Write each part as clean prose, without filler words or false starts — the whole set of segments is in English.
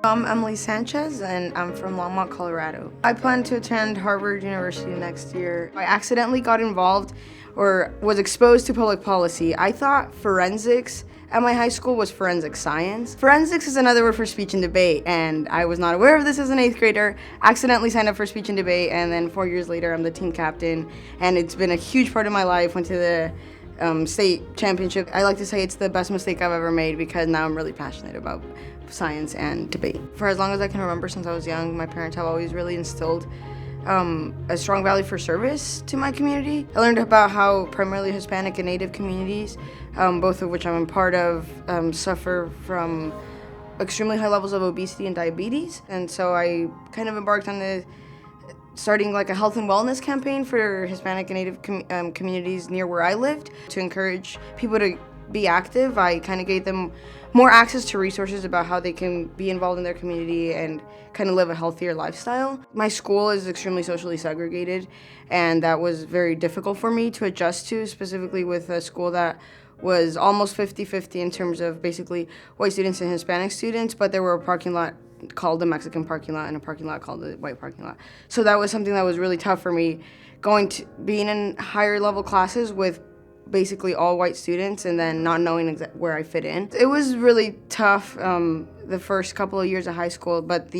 I'm Emily Sanchez, and I'm from Longmont, Colorado. I plan to attend Harvard University next year. I accidentally got involved or was exposed to public policy. I thought forensics at my high school was forensic science. Forensics is another word for speech and debate, and I was not aware of this as an 8th grader. Accidentally signed up for speech and debate, and then 4 years later, I'm the team captain, and it's been a huge part of my life. Went to the state championship. I like to say it's the best mistake I've ever made because now I'm really passionate about science and debate. For as long as I can remember, since I was young, my parents have always really instilled a strong value for service to my community. I learned about how primarily Hispanic and Native communities, both of which I'm a part of, suffer from extremely high levels of obesity and diabetes. And so I kind of embarked on starting like a health and wellness campaign for Hispanic and Native communities near where I lived to encourage people to be active. I kind of gave them more access to resources about how they can be involved in their community and kind of live a healthier lifestyle. My school is extremely socially segregated, and that was very difficult for me to adjust to, specifically with a school that was almost 50-50 in terms of basically white students and Hispanic students, but there were a parking lot called the Mexican parking lot and a parking lot called the white parking lot. So that was something that was really tough for me, being in higher level classes with basically all white students and then not knowing where I fit in. It was really tough the first couple of years of high school, but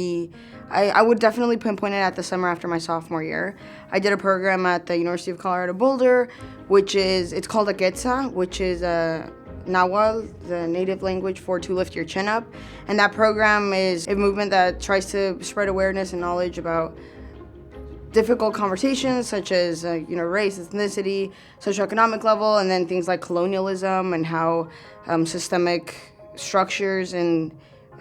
I would definitely pinpoint it at the summer after my sophomore year. I did a program at the University of Colorado Boulder, it's called a Quetzal, which is a Nahuatl, the native language for to lift your chin up. And that program is a movement that tries to spread awareness and knowledge about difficult conversations such as race, ethnicity, socioeconomic level, and then things like colonialism and how systemic structures and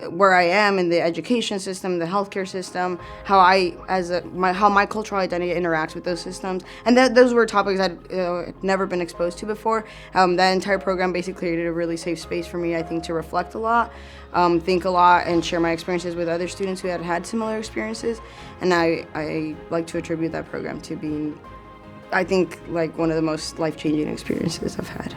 where I am in the education system, the healthcare system, how my cultural identity interacts with those systems, and those were topics I'd never been exposed to before. That entire program basically created a really safe space for me, I think, to reflect a lot, think a lot, and share my experiences with other students who had similar experiences. And I like to attribute that program to being, I think, like one of the most life-changing experiences I've had.